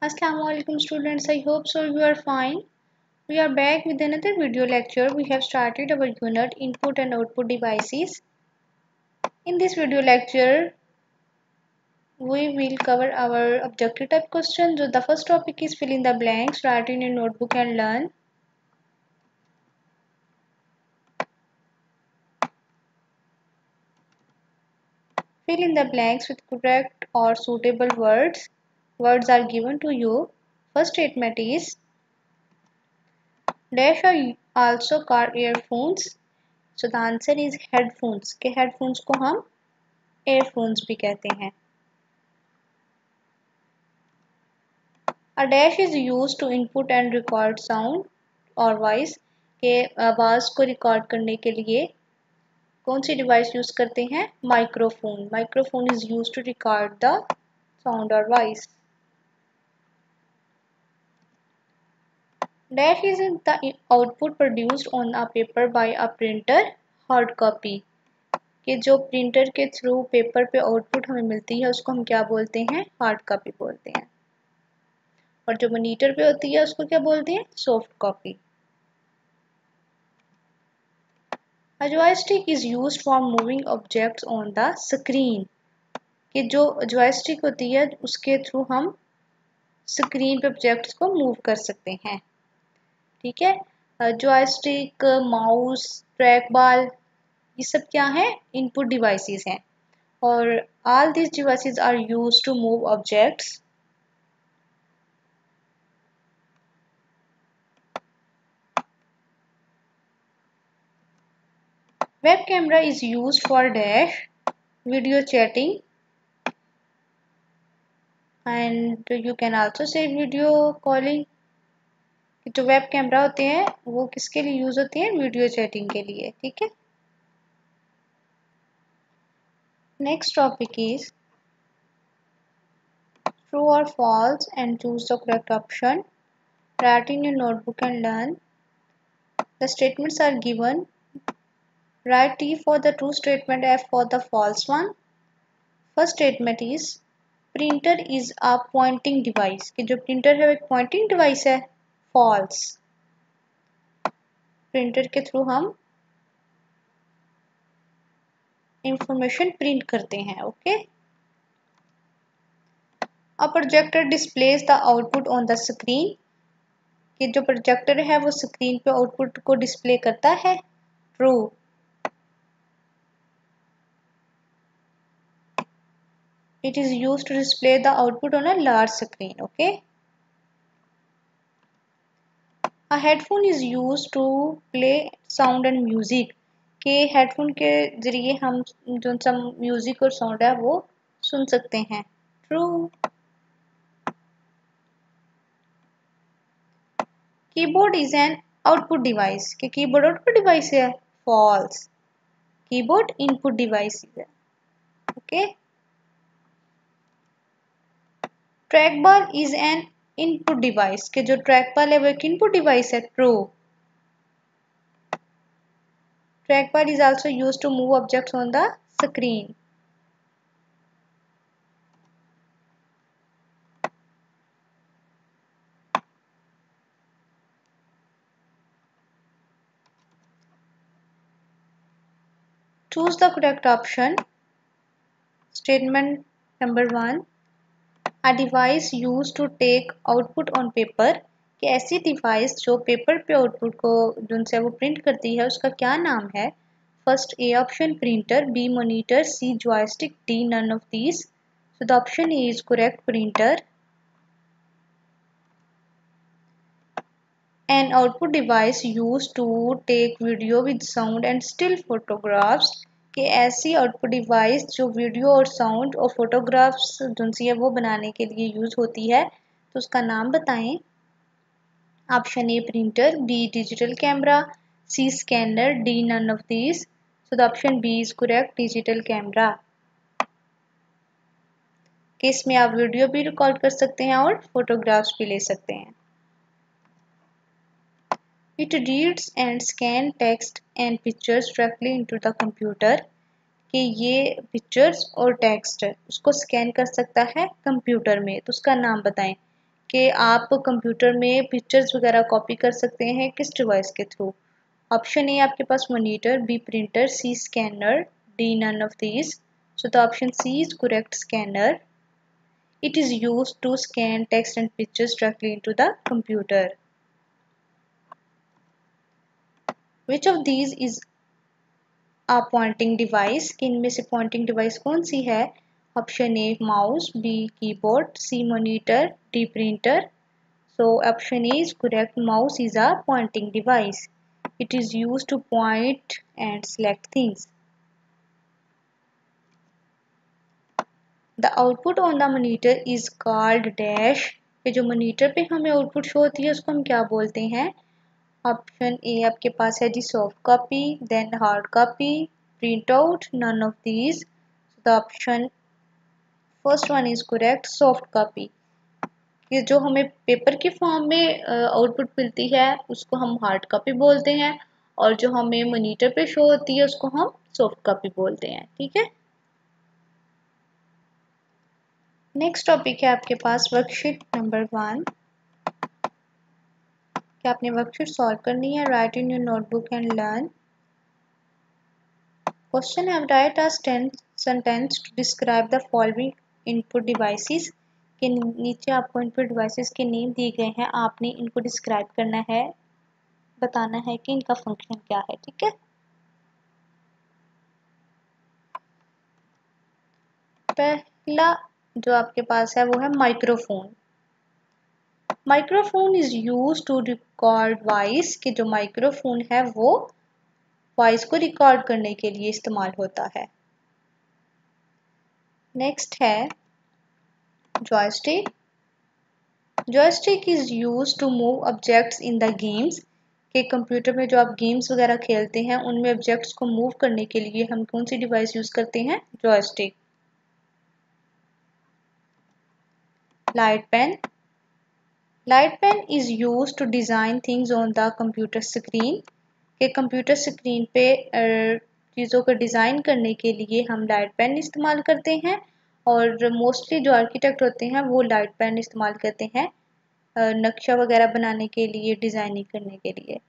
Assalamualaikum students, I hope so you are fine. We are back with another video lecture. We have started our unit input and output devices. In this video lecture, we will cover our objective type questions. So the first topic is fill in the blanks, write in your notebook and learn. Fill in the blanks with correct or suitable words. Words are given to you. First statement is dash are also called earphones. So the answer is headphones. के headphones को हम earphones भी कहते हैं. A dash is used to input and record sound और voice के आवाज़ को रिकॉर्ड करने के लिए कौन सी डिवाइस यूज करते हैं? Microphone. Microphone is use to record the sound और voice. Dash is the output produced on a paper by a printer. Hard copy कि जो प्रिंटर के थ्रू पेपर पे आउटपुट हमें मिलती है उसको हम क्या बोलते हैं? हार्ड कॉपी बोलते हैं. और जो मॉनिटर पे होती है उसको क्या बोलते हैं? Soft copy. A joystick is used for moving objects on the screen. कि जो joystick होती है उसके थ्रू हम स्क्रीन पे ऑब्जेक्ट्स को मूव कर सकते हैं. ठीक है. joystick, माउस, ट्रैक बॉल ये सब क्या है? इनपुट डिवाइसेस हैं. और all these devices are used to move objects. Web camera is used for dash video chatting and you can also say video calling. जो वेब कैमरा होते हैं वो किसके लिए यूज होते हैं? वीडियो चैटिंग के लिए. ठीक है. नेक्स्ट टॉपिक इज ट्रू और false and choose the correct option. Write in your notebook and learn. The statements are given. Write T for the true statement, F for the false one. First statement is printer is a pointing device. कि जो printer है वो एक pointing device है. False. Printer के through हम information print करते हैं. Okay. A projector displays the output on the screen. कि जो projector है वो screen पे output को display करता है. True. It is used to display the output on a large screen. Okay. A headphone is used to play sound and music. के headphone के जरिए हम जो सा म्यूजिक और साउंड है वो सुन सकते हैं. True. Keyboard is an output device. कि कीबोर्ड आउटपुट डिवाइस है. False. कीबोर्ड इनपुट डिवाइस है. Okay. Track ball is an input device. के जो ट्रैक बॉल है वो एक इनपुट डिवाइस है. True. Trackpad is also used to move objects on the screen. Choose the correct option. Statement number 1. A device used to take output on paper. कि ऐसी device जो paper पे output को जिनसे वो प्रिंट करती है उसका क्या नाम है? First A option printer, B monitor, C joystick, D none of these. So the option A is correct. Printer. An output device used to take video with sound and still photographs. कि ऐसी output device जो video और sound और photographs जिनसे है वो बनाने के लिए यूज होती है तो उसका नाम बताएं. Option A printer, B digital camera, C scanner, D none of these. So the option B is correct. Digital camera. कि इसमें आप वीडियो भी रिकॉर्ड कर सकते हैं और फोटोग्राफ्स भी ले सकते हैं. It reads and scans text and pictures directly into the computer. कि ये पिक्चर्स और टेक्स्ट उसको स्कैन कर सकता है कंप्यूटर में. तो उसका नाम बताएं. कि आप कंप्यूटर में पिक्चर्स वगैरह कॉपी कर सकते हैं किस डिवाइस के थ्रू। ऑप्शन ए आपके पास monitor, B printer, C scanner, D none of these. So the option C is correct, scanner. It is used to scan text and pictures directly into the computer. Which of these is a pointing device? कि इनमें से pointing device कौन सी है? Option A mouse, B keyboard, C monitor, D printer. So option A is correct. Mouse is a pointing device. It is used to point and select things. The output on the monitor is called dash. कि जो monitor पे हमें output show होती है उसको हम क्या बोलते हैं? ऑप्शन ए आपके पास है जी soft copy, then hard copy, print out, none of these. The option first one is correct, soft copy. ये जो हमें पेपर के फॉर्म में आउटपुट मिलती है उसको हम हार्ड कॉपी बोलते हैं, और जो हमें मॉनिटर पे शो होती है उसको हम सॉफ्ट कॉपी बोलते हैं। ठीक है, नेक्स्ट टॉपिक है आपके पास वर्कशीट नंबर 1। क्या आपने वर्कशीट सॉल्व करनी है? Write in your notebook and learn. Question है, write a sentence to describe the following input devices. के नीचे आपको इनपुट डिवाइसेस के नेम दिए गए हैं, आपने इनको डिस्क्राइब करना है, बताना है कि इनका फंक्शन क्या है। ठीक है, पहला जो आपके पास है वो है microphone. Microphone is use to record voice. कि जो माइक्रोफोन है वो वॉइस को रिकॉर्ड करने के लिए इस्तेमाल होता है। नेक्स्ट है joystick. Joystick is use to move objects in the games. के कंप्यूटर में जो आप गेम्स वगैरह खेलते हैं उनमें ऑब्जेक्ट्स को मूव करने के लिए हम कौन सी डिवाइस यूज करते हैं? Joystick. Light pen. Light pen is use to design things on the computer screen. के कंप्यूटर स्क्रीन पे चीज़ों को डिज़ाइन करने के लिए हम लाइट पेन इस्तेमाल करते हैं, और मोस्टली जो आर्किटेक्ट होते हैं वो लाइट पेन इस्तेमाल करते हैं नक्शा वगैरह बनाने के लिए, डिज़ाइनिंग करने के लिए।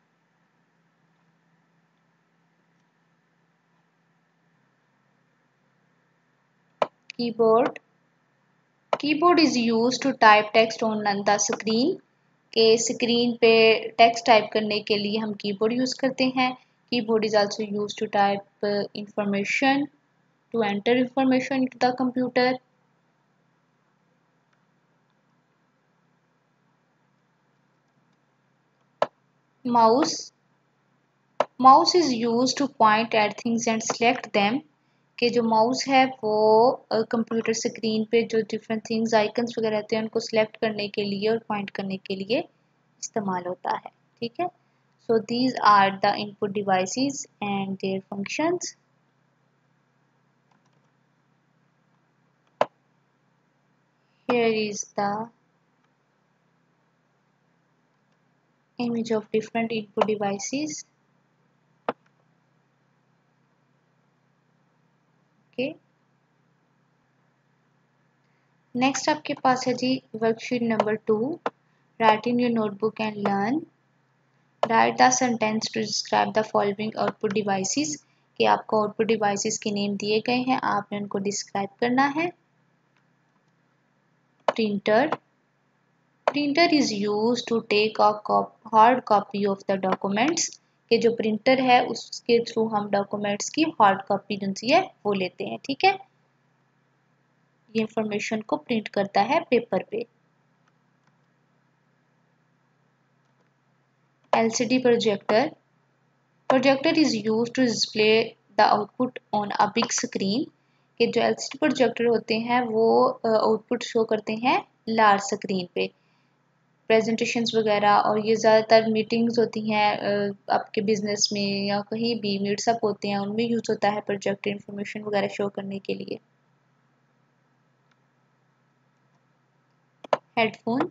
Keyboard. Keyboard is use to type text on the screen. के स्क्रीन पे टेक्स्ट टाइप करने के लिए हम कीबोर्ड यूज करते हैं। Keyboard is also use to type information, to enter information into the computer. Mouse. Mouse is use to point at things and select them. के जो माउस है वो कंप्यूटर स्क्रीन पे जो डिफरेंट थिंग्स आइकन्स वगैरह रहते हैं उनको सिलेक्ट करने के लिए और पॉइंट करने के लिए इस्तेमाल होता है। ठीक है, so these are the input devices and their functions. Here is the image of different input devices. Okay. Next आपके पास है जी worksheet number 2। Write in your notebook and learn. Write the sentence to describe the following output devices. कि आपको output devices के name दिए गए हैं, आपने उनको डिस्क्राइब करना है। Printer. Printer is use to take a hard copy of the documents. के जो प्रिंटर है उसके थ्रू हम डॉक्यूमेंट्स की हार्ड कॉपी जो है वो लेते हैं। ठीक है, ये इंफॉर्मेशन को प्रिंट करता है पेपर पे। LCD projector. Projector is use to display the output on a big screen. के जो LCD प्रोजेक्टर होते हैं वो आउटपुट शो करते हैं लार्ज स्क्रीन पे। प्रेजेंटेशंस वगैरह और ये ज़्यादातर मीटिंग्स होती हैं आपके बिजनेस में या कहीं भी मीट्सअप होते हैं उनमें यूज होता है प्रोजेक्टर, इंफॉर्मेशन वगैरह शो करने के लिए। Headphone.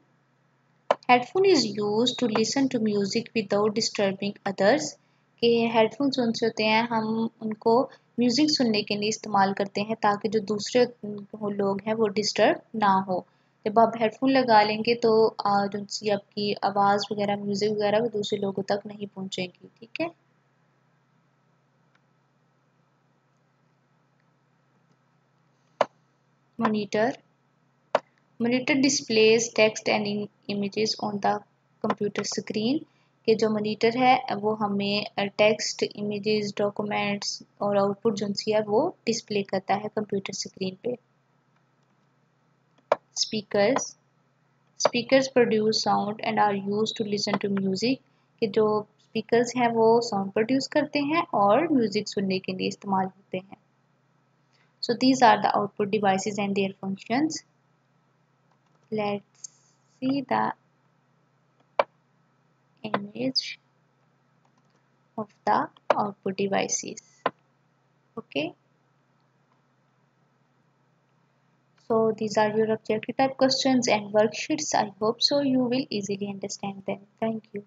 Headphone is use to listen to music without disturbing others. के हेडफोन्स उनसे होते हैं हम उनको म्यूजिक सुनने के लिए इस्तेमाल करते हैं ताकि जो दूसरे लोग हैं वो डिस्टर्ब ना हो। जब आप हेडफोन लगा लेंगे तो जो सी आपकी आवाज़ वगैरह म्यूज़िक वगैरह वो दूसरे लोगों तक नहीं पहुंचेगी, ठीक है। Monitor displays text and images on the computer screen. के जो मॉनिटर है वो हमें टेक्स्ट, इमेजेस, डॉक्यूमेंट्स और आउटपुट जो है वो डिस्प्ले करता है कंप्यूटर स्क्रीन पे। Speakers produce sound and are used to listen to music. के जो स्पीकर्स हैं वो साउंड प्रोड्यूस करते हैं और म्यूजिक सुनने के लिए इस्तेमाल होते हैं। So these are the output devices and their functions. Let's see the image of the output devices. Okay. So these are your objective type questions and worksheets. I hope so you will easily understand them. Thank you.